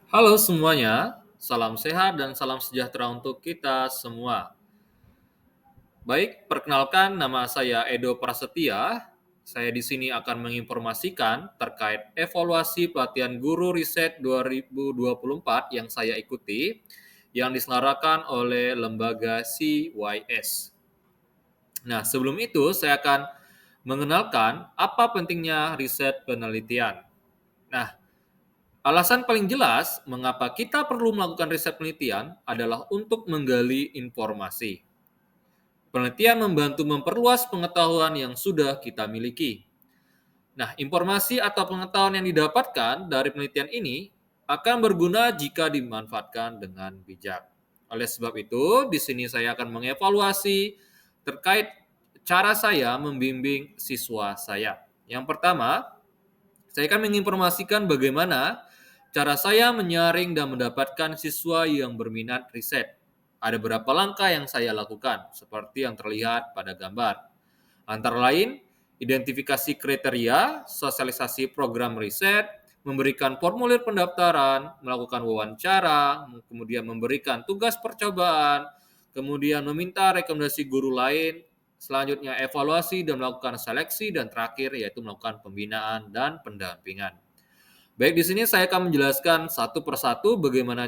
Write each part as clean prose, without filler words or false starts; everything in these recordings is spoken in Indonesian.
Halo semuanya, salam sehat dan salam sejahtera untuk kita semua. Baik, perkenalkan nama saya Edo Prasetya. Saya di sini akan menginformasikan terkait evaluasi pelatihan guru riset 2024 yang saya ikuti, yang diselenggarakan oleh lembaga CYS. Nah, sebelum itu saya akan mengenalkan apa pentingnya riset penelitian. Nah, alasan paling jelas mengapa kita perlu melakukan riset penelitian adalah untuk menggali informasi. Penelitian membantu memperluas pengetahuan yang sudah kita miliki. Nah, informasi atau pengetahuan yang didapatkan dari penelitian ini akan berguna jika dimanfaatkan dengan bijak. Oleh sebab itu, di sini saya akan mengevaluasi terkait cara saya membimbing siswa saya. Yang pertama, saya akan menginformasikan bagaimana cara saya menyaring dan mendapatkan siswa yang berminat riset. Ada beberapa langkah yang saya lakukan, seperti yang terlihat pada gambar. Antara lain, identifikasi kriteria, sosialisasi program riset, memberikan formulir pendaftaran, melakukan wawancara, kemudian memberikan tugas percobaan, kemudian meminta rekomendasi guru lain, selanjutnya evaluasi dan melakukan seleksi, dan terakhir yaitu melakukan pembinaan dan pendampingan. Baik, di sini saya akan menjelaskan satu persatu bagaimana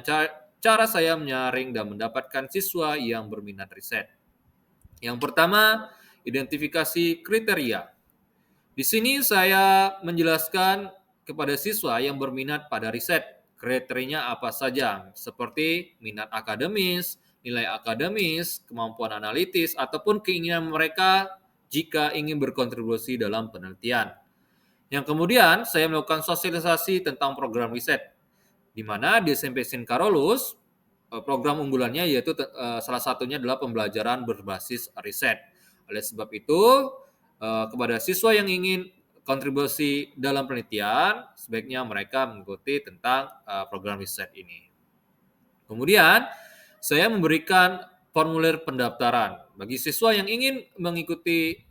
cara saya menyaring dan mendapatkan siswa yang berminat riset. Yang pertama, identifikasi kriteria. Di sini saya menjelaskan kepada siswa yang berminat pada riset, kriterianya apa saja, seperti minat akademis, nilai akademis, kemampuan analitis, ataupun keinginan mereka jika ingin berkontribusi dalam penelitian. Yang kemudian, saya melakukan sosialisasi tentang program riset, di mana di SMP Sin Carolus, program unggulannya yaitu salah satunya adalah pembelajaran berbasis riset. Oleh sebab itu, kepada siswa yang ingin kontribusi dalam penelitian, sebaiknya mereka mengikuti tentang program riset ini. Kemudian, saya memberikan formulir pendaftaran bagi siswa yang ingin mengikuti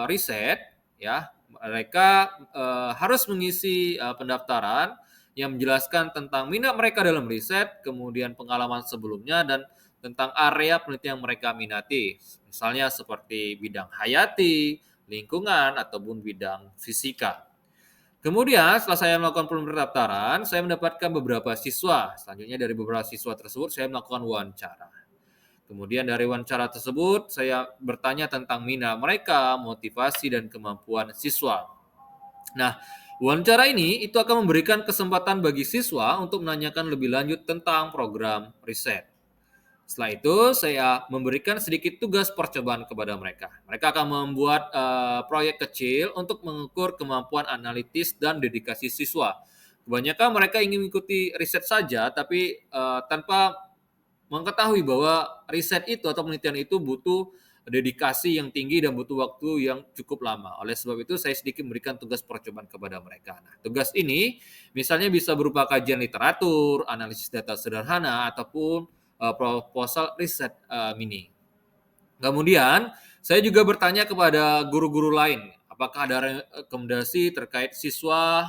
riset, ya, mereka harus mengisi pendaftaran yang menjelaskan tentang minat mereka dalam riset, kemudian pengalaman sebelumnya, dan tentang area penelitian yang mereka minati. Misalnya seperti bidang hayati, lingkungan, ataupun bidang fisika. Kemudian setelah saya melakukan pendaftaran, saya mendapatkan beberapa siswa. Selanjutnya dari beberapa siswa tersebut saya melakukan wawancara. Kemudian dari wawancara tersebut saya bertanya tentang minat mereka, motivasi, dan kemampuan siswa. Nah, wawancara ini itu akan memberikan kesempatan bagi siswa untuk menanyakan lebih lanjut tentang program riset. Setelah itu, saya memberikan sedikit tugas percobaan kepada mereka. Mereka akan membuat proyek kecil untuk mengukur kemampuan analitis dan dedikasi siswa. Kebanyakan mereka ingin mengikuti riset saja, tapi tanpa mengetahui bahwa riset itu atau penelitian itu butuh dedikasi yang tinggi dan butuh waktu yang cukup lama. Oleh sebab itu, saya sedikit memberikan tugas percobaan kepada mereka. Nah, tugas ini misalnya bisa berupa kajian literatur, analisis data sederhana, ataupun proposal riset mini. Kemudian, saya juga bertanya kepada guru-guru lain, apakah ada rekomendasi terkait siswa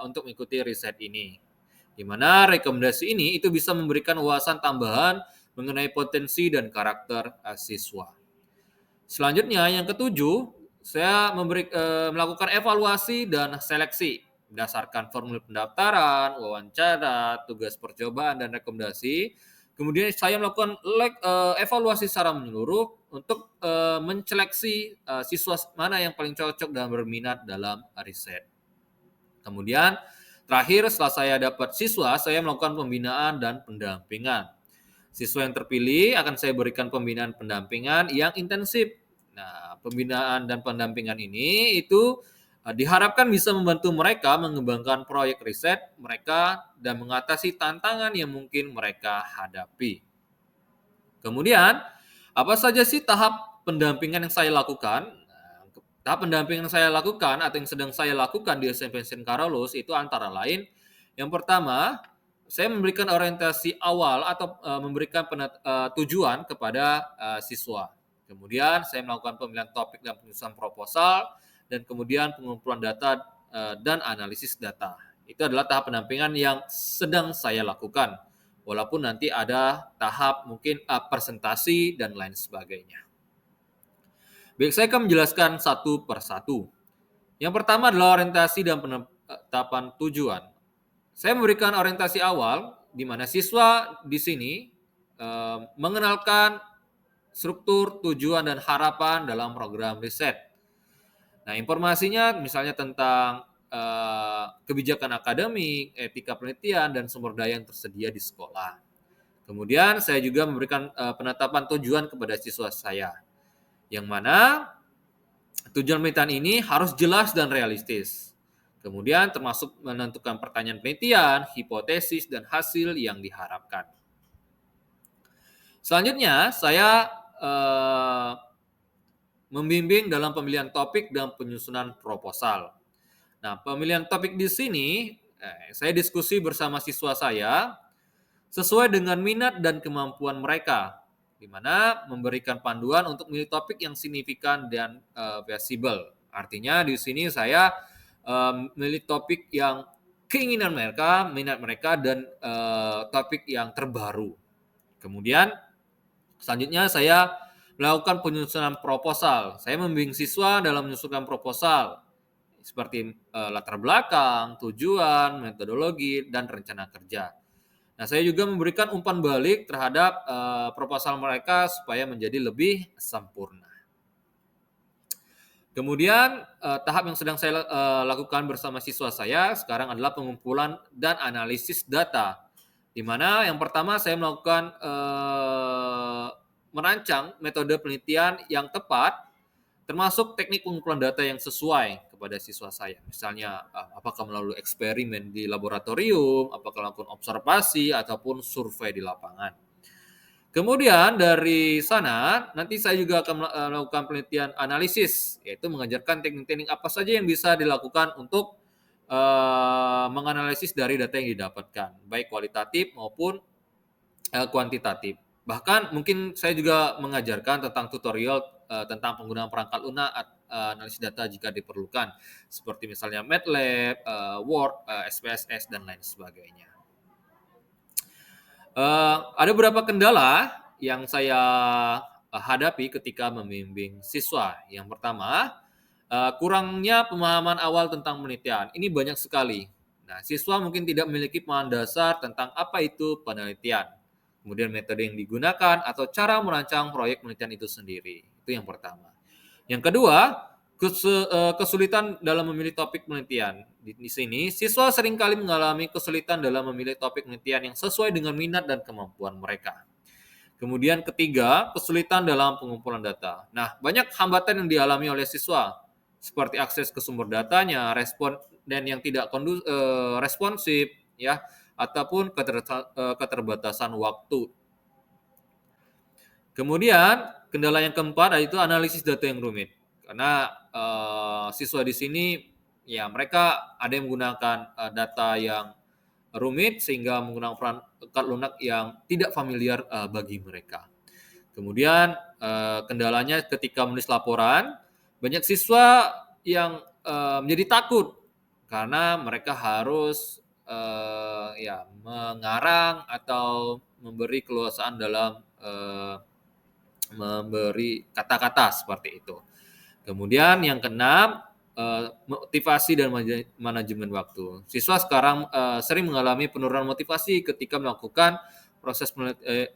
untuk mengikuti riset ini. Di mana rekomendasi ini itu bisa memberikan wawasan tambahan mengenai potensi dan karakter siswa. Selanjutnya, yang ketujuh, saya melakukan evaluasi dan seleksi berdasarkan formulir pendaftaran, wawancara, tugas percobaan, dan rekomendasi. Kemudian saya melakukan evaluasi secara menyeluruh untuk menyeleksi siswa mana yang paling cocok dan berminat dalam riset. Kemudian terakhir setelah saya dapat siswa, saya melakukan pembinaan dan pendampingan. Siswa yang terpilih akan saya berikan pembinaan pendampingan yang intensif. Nah, pembinaan dan pendampingan ini itu diharapkan bisa membantu mereka mengembangkan proyek riset mereka dan mengatasi tantangan yang mungkin mereka hadapi. Kemudian, apa saja sih tahap pendampingan yang saya lakukan? Nah, tahap pendampingan yang saya lakukan atau yang sedang saya lakukan di SMP Saint Carolus itu antara lain, yang pertama, saya memberikan orientasi awal atau memberikan tujuan kepada siswa. Kemudian saya melakukan pemilihan topik dan penyusunan proposal, dan kemudian pengumpulan data dan analisis data. Itu adalah tahap pendampingan yang sedang saya lakukan, walaupun nanti ada tahap mungkin presentasi dan lain sebagainya. Baik, saya akan menjelaskan satu per satu. Yang pertama adalah orientasi dan penetapan tujuan. Saya memberikan orientasi awal, di mana siswa di sini mengenalkan struktur, tujuan, dan harapan dalam program riset. Nah, informasinya misalnya tentang kebijakan akademik, etika penelitian, dan sumber daya yang tersedia di sekolah. Kemudian saya juga memberikan penetapan tujuan kepada siswa saya, yang mana tujuan penelitian ini harus jelas dan realistis. Kemudian termasuk menentukan pertanyaan penelitian, hipotesis, dan hasil yang diharapkan. Selanjutnya, saya membimbing dalam pemilihan topik dan penyusunan proposal. Nah, pemilihan topik di sini, saya diskusi bersama siswa saya sesuai dengan minat dan kemampuan mereka, di mana memberikan panduan untuk memilih topik yang signifikan dan visible. Artinya di sini saya memilih topik yang keinginan mereka, minat mereka, dan topik yang terbaru. Kemudian selanjutnya saya melakukan penyusunan proposal. Saya membimbing siswa dalam menyusunkan proposal seperti latar belakang, tujuan, metodologi, dan rencana kerja. Nah, saya juga memberikan umpan balik terhadap proposal mereka supaya menjadi lebih sempurna. Kemudian tahap yang sedang saya lakukan bersama siswa saya sekarang adalah pengumpulan dan analisis data, di mana yang pertama saya melakukan merancang metode penelitian yang tepat, termasuk teknik pengumpulan data yang sesuai kepada siswa saya. Misalnya apakah melalui eksperimen di laboratorium, apakah melakukan observasi, ataupun survei di lapangan. Kemudian dari sana nanti saya juga akan melakukan penelitian analisis, yaitu mengajarkan teknik-teknik apa saja yang bisa dilakukan untuk menganalisis dari data yang didapatkan, baik kualitatif maupun kuantitatif. Bahkan mungkin saya juga mengajarkan tentang tutorial tentang penggunaan perangkat lunak analisis data jika diperlukan, seperti misalnya MATLAB, Word, SPSS, dan lain sebagainya. Ada beberapa kendala yang saya hadapi ketika membimbing siswa. Yang pertama, kurangnya pemahaman awal tentang penelitian. Ini banyak sekali. Nah, siswa mungkin tidak memiliki pemahaman dasar tentang apa itu penelitian, kemudian metode yang digunakan, atau cara merancang proyek penelitian itu sendiri. Itu yang pertama. Yang kedua, kesulitan dalam memilih topik penelitian. Di sini, siswa seringkali mengalami kesulitan dalam memilih topik penelitian yang sesuai dengan minat dan kemampuan mereka. Kemudian ketiga, kesulitan dalam pengumpulan data. Nah, banyak hambatan yang dialami oleh siswa, seperti akses ke sumber datanya, respon dan yang tidak responsif, ya, ataupun keterbatasan waktu. Kemudian kendala yang keempat yaitu analisis data yang rumit. Karena siswa di sini ya mereka ada yang menggunakan data yang rumit sehingga menggunakan perangkat lunak yang tidak familiar bagi mereka. Kemudian kendalanya ketika menulis laporan, banyak siswa yang menjadi takut karena mereka harus ya mengarang atau memberi keluasan dalam memberi kata-kata seperti itu. Kemudian yang keenam, motivasi dan manajemen waktu. Siswa sekarang sering mengalami penurunan motivasi ketika melakukan proses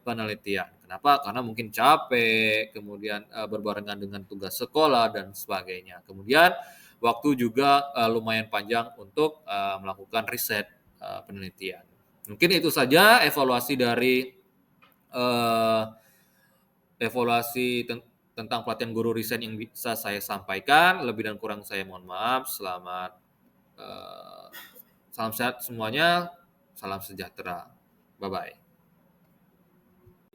penelitian. Kenapa? Karena mungkin capek, kemudian berbarengan dengan tugas sekolah dan sebagainya. Kemudian waktu juga lumayan panjang untuk melakukan riset penelitian. Mungkin itu saja evaluasi dari tentang pelatihan guru riset yang bisa saya sampaikan. Lebih dan kurang saya mohon maaf. Salam sehat semuanya, salam sejahtera. Bye-bye.